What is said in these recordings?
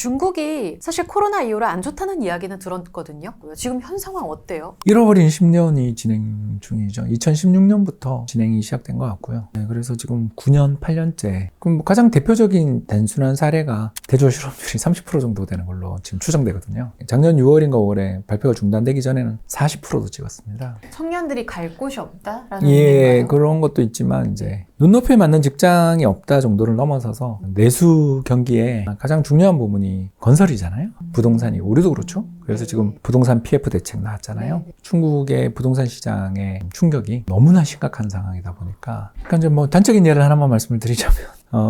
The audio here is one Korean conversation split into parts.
중국이 사실 코로나 이후로 안 좋다는 이야기는 들었거든요. 지금 현 상황 어때요? 잃어버린 10년이 진행 중이죠. 2016년부터 진행이 시작된 것 같고요. 네, 그래서 지금 9년, 8년째. 그럼 뭐 가장 대표적인 단순한 사례가 대졸 실업률이 30% 정도 되는 걸로 지금 추정되거든요. 작년 6월인가 5월에 발표가 중단되기 전에는 40%도 찍었습니다. 청년들이 갈 곳이 없다라는 예, 의미인가요? 그런 것도 있지만 이제 눈높이에 맞는 직장이 없다 정도를 넘어서서 내수 경기에 가장 중요한 부분이 건설이잖아요. 부동산이 우리도 그렇죠. 그래서 지금 부동산 PF 대책 나왔잖아요. 중국의 부동산 시장의 충격이 너무나 심각한 상황이다 보니까 그러니까 이제 뭐 단적인 예를 하나만 말씀을 드리자면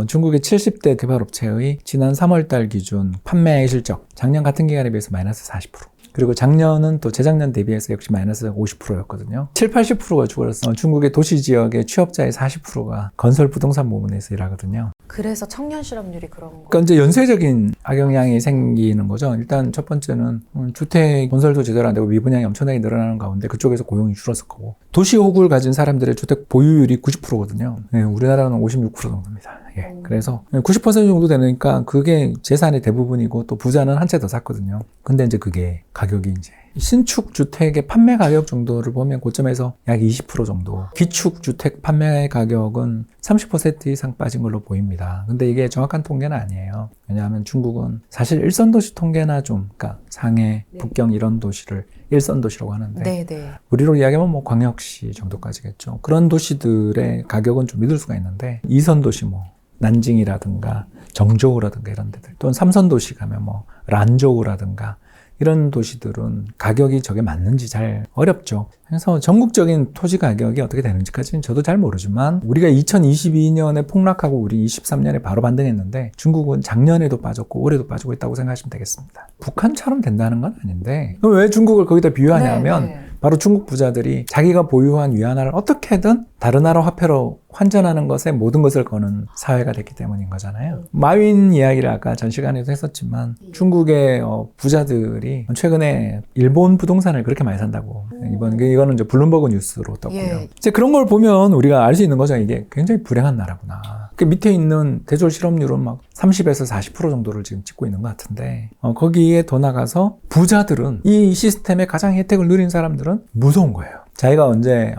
중국의 70대 개발업체의 지난 3월달 기준 판매 실적 작년 같은 기간에 비해서 마이너스 40%. 그리고 작년은 또 재작년 대비해서 역시 마이너스 50%였거든요. 70~80%가 죽어서 중국의 도시 지역의 취업자의 40%가 건설 부동산 부문에서 일하거든요. 그래서 청년 실업률이 그런 거. 그러니까 이제 연쇄적인 악영향이 생기는 거죠. 일단 첫 번째는 주택 건설도 제대로 안 되고 미분양이 엄청나게 늘어나는 가운데 그쪽에서 고용이 줄었을 거고 도시 호구를 가진 사람들의 주택 보유율이 90%거든요. 네, 우리나라는 56% 정도입니다. 예, 그래서 90% 정도 되니까 그게 재산의 대부분이고 또 부자는 한 채 더 샀거든요. 근데 이제 그게 가격이 이제 신축 주택의 판매 가격 정도를 보면 고점에서 약 20% 정도. 기축 주택 판매 가격은 30% 이상 빠진 걸로 보입니다. 근데 이게 정확한 통계는 아니에요. 왜냐하면 중국은 사실 일선도시 통계나 좀, 그러니까 상해, 북경 이런 도시를 일선도시라고 하는데 네네. 우리로 이야기하면 뭐 광역시 정도까지겠죠. 그런 도시들의 가격은 좀 믿을 수가 있는데 이선도시 뭐 난징이라든가 정저우라든가 이런 데들 또는 삼선도시 가면 뭐 란저우라든가 이런 도시들은 가격이 저게 맞는지 잘 어렵죠. 그래서 전국적인 토지 가격이 어떻게 되는지까지는 저도 잘 모르지만 우리가 2022년에 폭락하고 우리 23년에 바로 반등했는데 중국은 작년에도 빠졌고 올해도 빠지고 있다고 생각하시면 되겠습니다. 북한처럼 된다는 건 아닌데 그럼 왜 중국을 거기다 비유하냐면 네. 바로 중국 부자들이 자기가 보유한 위안화를 어떻게든 다른 나라 화폐로 환전하는 것에 모든 것을 거는 사회가 됐기 때문인 거잖아요. 마윈 이야기를 아까 전 시간에도 했었지만 중국의 부자들이 최근에 일본 부동산을 그렇게 많이 산다고 이거는 이제 블룸버그 뉴스로 떴고요. 예. 이제 그런 걸 보면 우리가 알 수 있는 거죠. 이게 굉장히 불행한 나라구나. 그 밑에 있는 대졸 실업률은 막 30에서 40% 정도를 지금 찍고 있는 것 같은데 거기에 더 나가서 부자들은 이 시스템의 가장 혜택을 누린 사람들은 무서운 거예요. 자기가 언제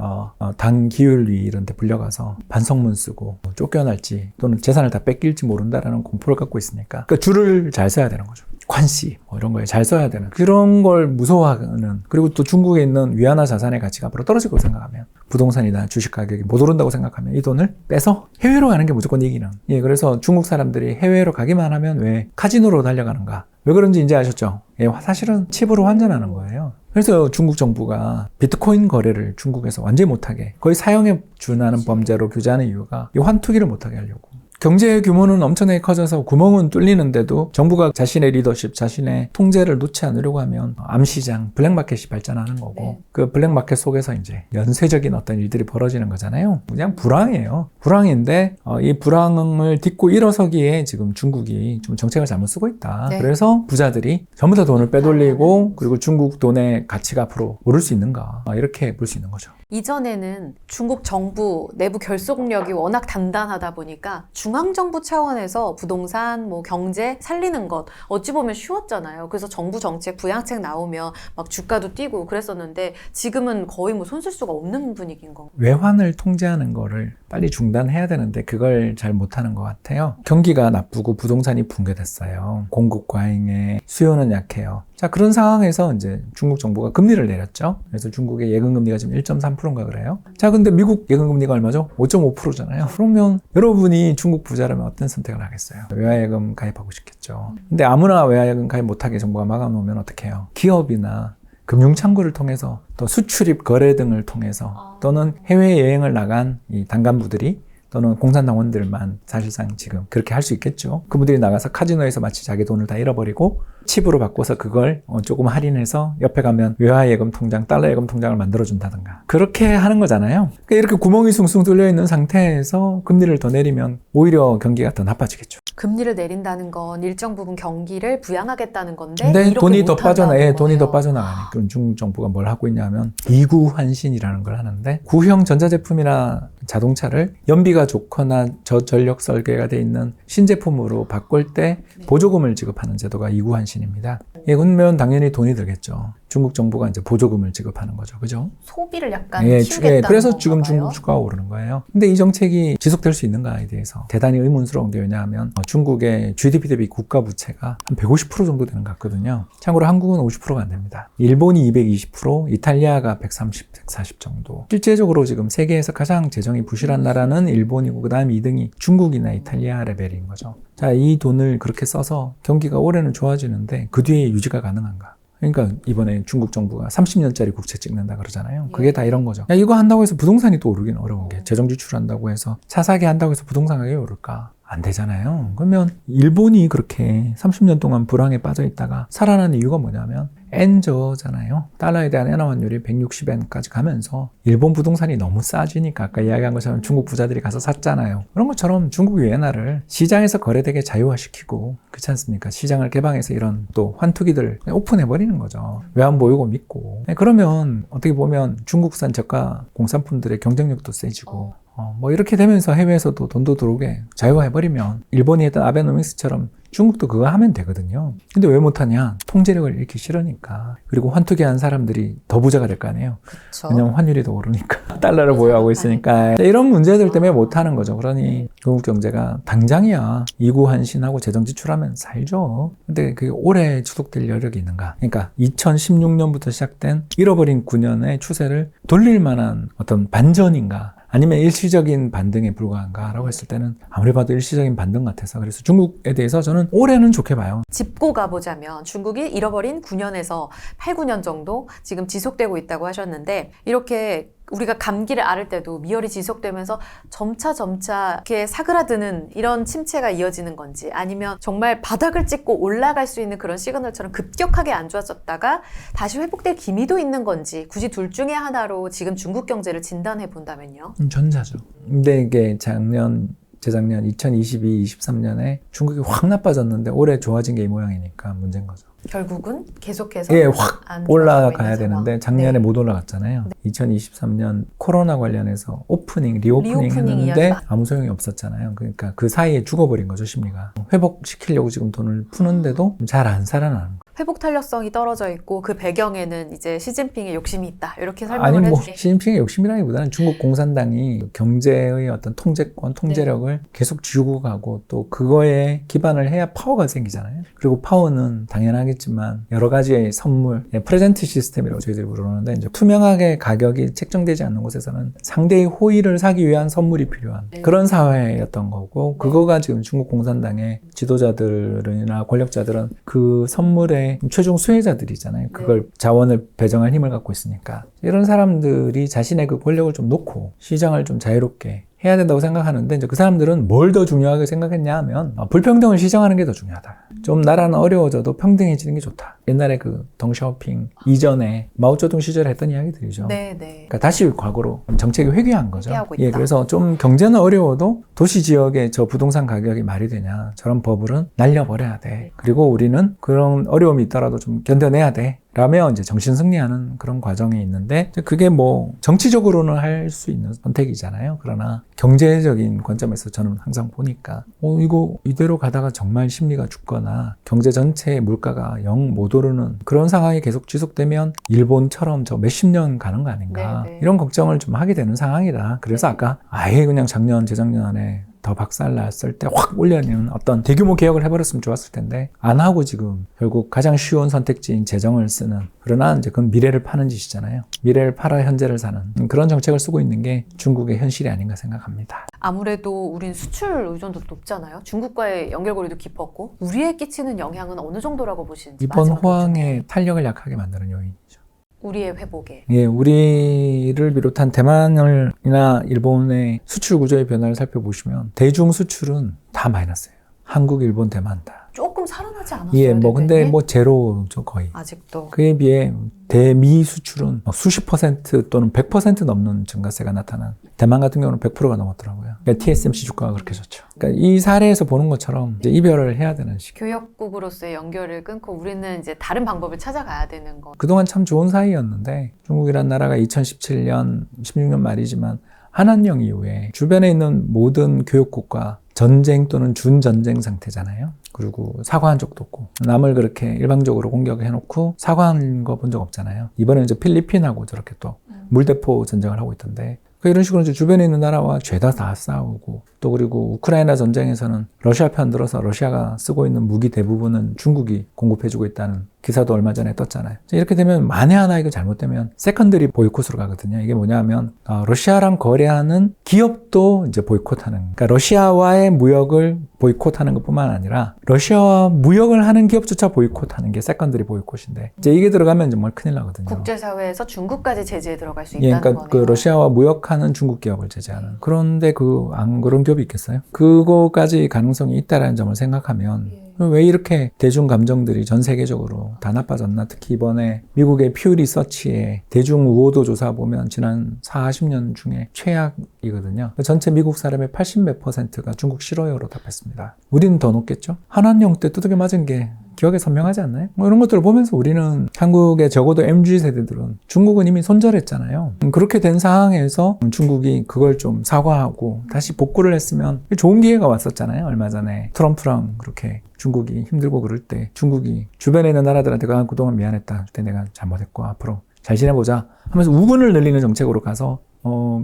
당 기율위 이런 데 불려가서 반성문 쓰고 쫓겨날지 또는 재산을 다 뺏길지 모른다라는 공포를 갖고 있으니까 그러니까 줄을 잘 서야 되는 거죠. 관시 뭐 이런 거에 잘 써야 되는 그런 걸 무서워하는 그리고 또 중국에 있는 위안화 자산의 가치가 앞으로 떨어질 거라고 생각하면 부동산이나 주식 가격이 못 오른다고 생각하면 이 돈을 빼서 해외로 가는 게 무조건 이기는 예, 그래서 중국 사람들이 해외로 가기만 하면 왜 카지노로 달려가는가 왜 그런지 이제 아셨죠? 예, 사실은 칩으로 환전하는 거예요. 그래서 중국 정부가 비트코인 거래를 중국에서 완전히 못하게 거의 사형에 준하는 범죄로 규제하는 이유가 이 환투기를 못하게 하려고. 경제 규모는 엄청나게 커져서 구멍은 뚫리는데도 정부가 자신의 리더십, 자신의 통제를 놓지 않으려고 하면 암시장, 블랙마켓이 발전하는 거고 네. 그 블랙마켓 속에서 이제 연쇄적인 어떤 일들이 벌어지는 거잖아요. 그냥 불황이에요. 불황인데 이 불황을 딛고 일어서기에 지금 중국이 좀 정책을 잘못 쓰고 있다. 네. 그래서 부자들이 전부 다 돈을 빼돌리고 그리고 중국 돈의 가치가 앞으로 오를 수 있는가 이렇게 볼 수 있는 거죠. 이전에는 중국 정부 내부 결속력이 워낙 단단하다 보니까 중앙정부 차원에서 부동산, 뭐 경제 살리는 것 어찌 보면 쉬웠잖아요. 그래서 정부 정책, 부양책 나오면 막 주가도 뛰고 그랬었는데 지금은 거의 뭐 손 쓸 수가 없는 분위기인 건가요? 외환을 통제하는 거를 빨리 중단해야 되는데 그걸 잘 못하는 것 같아요. 경기가 나쁘고 부동산이 붕괴됐어요. 공급 과잉에 수요는 약해요. 자, 그런 상황에서 이제 중국 정부가 금리를 내렸죠. 그래서 중국의 예금금리가 지금 1.3%인가 그래요. 자, 근데 미국 예금금리가 얼마죠? 5.5%잖아요. 그러면 여러분이 중국 부자라면 어떤 선택을 하겠어요? 외화예금 가입하고 싶겠죠. 근데 아무나 외화예금 가입 못하게 정부가 막아놓으면 어떡해요? 기업이나 금융창구를 통해서 또 수출입 거래 등을 통해서 또는 해외여행을 나간 이 단간부들이 또는 공산당원들만 사실상 지금 그렇게 할 수 있겠죠. 그분들이 나가서 카지노에서 마치 자기 돈을 다 잃어버리고 칩으로 바꿔서 그걸 조금 할인해서 옆에 가면 외화예금 통장, 달러예금 통장을 만들어준다든가 그렇게 하는 거잖아요. 그러니까 이렇게 구멍이 숭숭 뚫려 있는 상태에서 금리를 더 내리면 오히려 경기가 더 나빠지겠죠. 금리를 내린다는 건 일정 부분 경기를 부양하겠다는 건데 근데 이렇게 돈이 더 못한다는 빠져나, 돈이 더 거네요. 빠져나가니까 중국 정부가 뭘 하고 있냐면 이구 환신이라는 걸 하는데 구형 전자제품이나 자동차를 연비가 좋거나 저전력 설계가 돼 있는 신제품으로 바꿀 때 보조금을 지급하는 제도가 이구환신입니다. 예, 그러면 당연히 돈이 들겠죠. 중국 정부가 이제 보조금을 지급하는 거죠. 그죠? 소비를 약간 예, 키우겠다는 그래서 건가 지금 봐요. 중국 주가가 오르는 거예요. 근데 이 정책이 지속될 수 있는가에 대해서 대단히 의문스러운 게 왜냐하면 중국의 GDP 대비 국가 부채가 한 150% 정도 되는 것 같거든요. 참고로 한국은 50%가 안 됩니다. 일본이 220%, 이탈리아가 130, 140 정도. 실제적으로 지금 세계에서 가장 재정이 부실한 나라는 일본이고 그 다음 2등이 중국이나 이탈리아 레벨인 거죠. 자, 이 돈을 그렇게 써서 경기가 올해는 좋아지는데 그 뒤에 유지가 가능한가? 그러니까 이번에 중국 정부가 30년짜리 국채 찍는다 그러잖아요. 그게 다 이런 거죠. 야, 이거 한다고 해서 부동산이 또 오르긴 어려운 게 재정 지출한다고 해서 차 사게 한다고 해서 부동산 가격이 오를까? 안 되잖아요. 그러면 일본이 그렇게 30년 동안 불황에 빠져 있다가 살아난 이유가 뭐냐면 엔저잖아요. 달러에 대한 엔화 환율이 160엔까지 가면서 일본 부동산이 너무 싸지니까 아까 이야기한 것처럼 중국 부자들이 가서 샀잖아요. 그런 것처럼 중국이 엔화를 시장에서 거래되게 자유화시키고 그렇지 않습니까? 시장을 개방해서 이런 또 환투기들 오픈해버리는 거죠. 외환 보유고 믿고. 그러면 어떻게 보면 중국산 저가 공산품들의 경쟁력도 세지고 뭐 이렇게 되면서 해외에서도 돈도 들어오게 자유화해버리면 일본이 했던 아베노믹스처럼 중국도 그거 하면 되거든요. 근데 왜 못하냐? 통제력을 잃기 싫으니까. 그리고 환투기 한 사람들이 더 부자가 될 거 아니에요. 그쵸. 왜냐면 환율이 더 오르니까. 달러를 보유하고 있으니까. 이런 문제들 때문에 못하는 거죠. 그러니 중국 경제가 당장이야 이구환신하고 재정 지출하면 살죠. 근데 그게 오래 지속될 여력이 있는가? 그러니까 2016년부터 시작된 잃어버린 9년의 추세를 돌릴 만한 어떤 반전인가? 아니면 일시적인 반등에 불과한가라고 했을 때는 아무리 봐도 일시적인 반등 같아서 그래서 중국에 대해서 저는 올해는 좋게 봐요. 짚고 가보자면 중국이 잃어버린 9년에서 8, 9년 정도 지금 지속되고 있다고 하셨는데 이렇게 우리가 감기를 앓을 때도 미열이 지속되면서 점차 이렇게 사그라드는 이런 침체가 이어지는 건지 아니면 정말 바닥을 찍고 올라갈 수 있는 그런 시그널처럼 급격하게 안 좋아졌다가 다시 회복될 기미도 있는 건지 굳이 둘 중에 하나로 지금 중국 경제를 진단해 본다면요? 전자죠. 근데 이게 재작년 2022, 23년에 중국이 확 나빠졌는데 올해 좋아진 게 이 모양이니까 문제인 거죠. 결국은 계속해서 예, 확 안 좋아지고 올라가야 있는 상황. 되는데 작년에 네. 못 올라갔잖아요. 2023년 코로나 관련해서 리오프닝 했는데 이야기가. 아무 소용이 없었잖아요. 그러니까 그 사이에 죽어버린 거죠, 심리가. 회복시키려고 지금 돈을 푸는데도 잘 안 살아나는 거예요. 회복 탄력성이 떨어져 있고 그 배경에는 이제 시진핑의 욕심이 있다. 이렇게 설명을 아니 뭐 해주세요. 시진핑의 욕심이라기보다는 중국 공산당이 경제의 어떤 통제권, 통제력을 계속 쥐고 가고 또 그거에 기반을 해야 파워가 생기잖아요. 그리고 파워는 당연하겠지만 여러 가지의 선물, 프레젠트 시스템이라고 저희들이 부르는데 이제 투명하게 가격이 책정되지 않는 곳에서는 상대의 호의를 사기 위한 선물이 필요한 그런 사회였던 거고 그거가 지금 중국 공산당의 지도자들이나 권력자들은 그 선물의 최종 수혜자들이잖아요. 그걸 자원을 배정할 힘을 갖고 있으니까 이런 사람들이 자신의 그 권력을 좀 놓고 시장을 좀 자유롭게 해야 된다고 생각하는데 이제 그 사람들은 뭘 더 중요하게 생각했냐 하면 불평등을 시정하는 게 더 중요하다. 좀 나라는 어려워져도 평등해지는 게 좋다. 옛날에 그 덩샤오핑 이전에 마오쩌둥 시절에 했던 이야기들이죠. 네. 그러니까 다시 과거로 정책이 회귀한 거죠. 회귀하고 있다. 예, 그래서 좀 경제는 어려워도 도시 지역에 저 부동산 가격이 말이 되냐. 저런 버블은 날려버려야 돼. 그리고 우리는 그런 어려움이 있더라도 좀 견뎌내야 돼. 라며 이제 정신 승리하는 그런 과정이 있는데 그게 뭐 정치적으로는 할 수 있는 선택이잖아요. 그러나 경제적인 관점에서 저는 항상 보니까 이거 이대로 가다가 정말 심리가 죽거나 경제 전체의 물가가 영 못 오르는 그런 상황이 계속 지속되면 일본처럼 저 몇십 년 가는 거 아닌가 이런 걱정을 좀 하게 되는 상황이다. 그래서 아까 아예 그냥 재작년에 더 박살났을 때 확 올려내는 어떤 대규모 개혁을 해버렸으면 좋았을 텐데 안 하고 지금 결국 가장 쉬운 선택지인 재정을 쓰는 그러나 이제 그건 미래를 파는 짓이잖아요. 미래를 팔아 현재를 사는 그런 정책을 쓰고 있는 게 중국의 현실이 아닌가 생각합니다. 아무래도 우린 수출 의존도도 높잖아요. 중국과의 연결고리도 깊었고 우리에 끼치는 영향은 어느 정도라고 보시는지 이번 마지막으로 호황의 탄력을 약하게 만드는 요인이죠. 우리의 회복에 예, 우리를 비롯한 대만이나 일본의 수출 구조의 변화를 살펴보시면 대중 수출은 다 마이너스예요. 한국, 일본, 대만 다. 조금 살아나지 않았어요? 예, 뭐 근데 대표님? 뭐 제로죠 거의. 아직도 그에 비해 대미 수출은 수십 퍼센트 또는 100% 넘는 증가세가 나타난 대만 같은 경우는 100%가 넘었더라고요. 그러니까 TSMC 주가가 그렇게 좋죠. 그러니까 이 사례에서 보는 것처럼 이제 이별을 해야 되는 시기. 교역국으로서의 연결을 끊고 우리는 이제 다른 방법을 찾아가야 되는 거. 그동안 참 좋은 사이였는데 중국이란 나라가 2017년, 16년 말이지만 한한령 이후에 주변에 있는 모든 교역국과 전쟁 또는 준전쟁 상태잖아요. 그리고 사과한 적도 없고 남을 그렇게 일방적으로 공격해놓고 사과한 거 본 적 없잖아요. 이번에 이제 필리핀하고 저렇게 또 물대포 전쟁을 하고 있던데 이런 식으로 이제 주변에 있는 나라와 죄다 다 싸우고 또 그리고 우크라이나 전쟁에서는 러시아 편 들어서 러시아가 쓰고 있는 무기 대부분은 중국이 공급해주고 있다는 기사도 얼마 전에 떴잖아요. 이렇게 되면 만에 하나 이거 잘못되면 세컨더리 보이콧으로 가거든요. 이게 뭐냐면 러시아랑 거래하는 기업도 이제 보이콧하는, 그러니까 러시아와의 무역을 보이콧하는 것뿐만 아니라 러시아와 무역을 하는 기업조차 보이콧하는 게 세컨더리 보이콧인데 이제 이게 들어가면 정말 큰일 나거든요. 국제사회에서 중국까지 제재에 들어갈 수 있다는 그러니까 거네요. 그 러시아와 무역하는 중국 기업을 제재하는. 그런데 안 그런 기업이 있겠어요? 그거까지 가능성이 있다라는 점을 생각하면 왜 이렇게 대중 감정들이 전 세계적으로 다 나빠졌나? 특히 이번에 미국의 퓨 리서치의 대중 우호도 조사 보면 지난 40년 중에 최악이거든요. 전체 미국 사람의 80몇 %가 중국 싫어요로 답했습니다. 우리는 더 높겠죠? 한한령 때 두들겨 맞은 게 기억에 선명하지 않나요? 이런 것들을 보면서 우리는 한국의 적어도 MZ세대들은 중국은 이미 손절했잖아요. 그렇게 된 상황에서 중국이 그걸 좀 사과하고 다시 복구를 했으면 좋은 기회가 왔었잖아요. 얼마 전에 트럼프랑 그렇게 중국이 힘들고 그럴 때 중국이 주변에 있는 나라들한테 그동안 미안했다. 그때 내가 잘못했고 앞으로 잘 지내보자 하면서 우군을 늘리는 정책으로 가서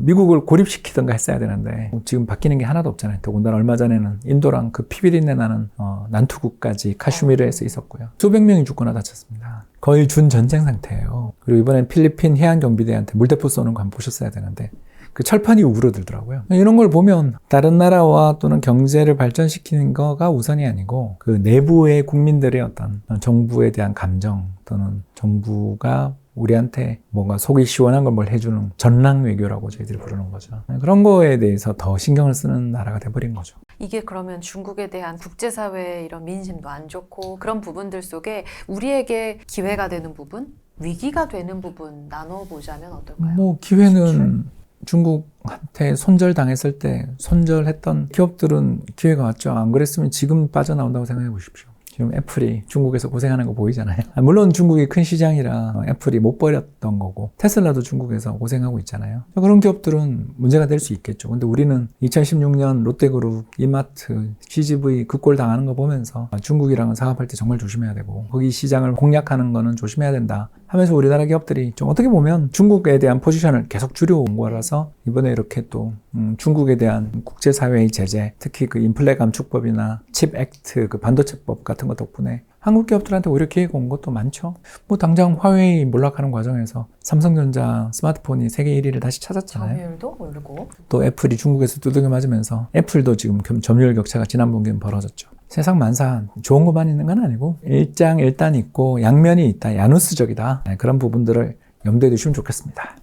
미국을 고립시키던가 했어야 되는데 지금 바뀌는 게 하나도 없잖아요. 더군다나 얼마 전에는 인도랑 그 피비린내 나는 난투국까지 카슈미르에서 있었고요. 수백 명이 죽거나 다쳤습니다. 거의 준전쟁 상태예요. 그리고 이번엔 필리핀 해양경비대한테 물대포 쏘는 거 한번 보셨어야 되는데 그 철판이 우러들더라고요. 이런 걸 보면 다른 나라와 또는 경제를 발전시키는 거가 우선이 아니고 그 내부의 국민들의 어떤 정부에 대한 감정 또는 정부가 우리한테 뭔가 속이 시원한 걸 뭘 해주는 전랑 외교라고 저희들이 부르는 거죠. 그런 거에 대해서 더 신경을 쓰는 나라가 돼버린 거죠. 이게 그러면 중국에 대한 국제사회의 이런 민심도 안 좋고 그런 부분들 속에 우리에게 기회가 되는 부분, 위기가 되는 부분 나눠보자면 어떨까요? 뭐 기회는 중국한테 손절당했을 때 손절했던 기업들은 기회가 왔죠. 안 그랬으면 지금 빠져나온다고 생각해 보십시오. 지금 애플이 중국에서 고생하는 거 보이잖아요. 물론 중국이 큰 시장이라 애플이 못 버렸던 거고 테슬라도 중국에서 고생하고 있잖아요. 그런 기업들은 문제가 될 수 있겠죠. 근데 우리는 2016년 롯데그룹, 이마트, CGV 그 꼴 당하는 거 보면서 중국이랑은 사업할 때 정말 조심해야 되고 거기 시장을 공략하는 거는 조심해야 된다 하면서 우리나라 기업들이 좀 어떻게 보면 중국에 대한 포지션을 계속 줄여온 거라서 이번에 이렇게 또 중국에 대한 국제사회의 제재, 특히 그 인플레 감축법이나 칩 액트, 그 반도체법 같은 거 덕분에 한국 기업들한테 오히려 기회가 온 것도 많죠. 뭐 당장 화웨이 몰락하는 과정에서 삼성전자 스마트폰이 세계 1위를 다시 찾았잖아요. 점유율도 오르고 또 애플이 중국에서 두들겨 맞으면서 애플도 지금 점유율 격차가 지난 분기는 벌어졌죠. 세상 만사 좋은 것만 있는 건 아니고 일장일단이 있고 양면이 있다, 야누스적이다. 그런 부분들을 염두에 두시면 좋겠습니다.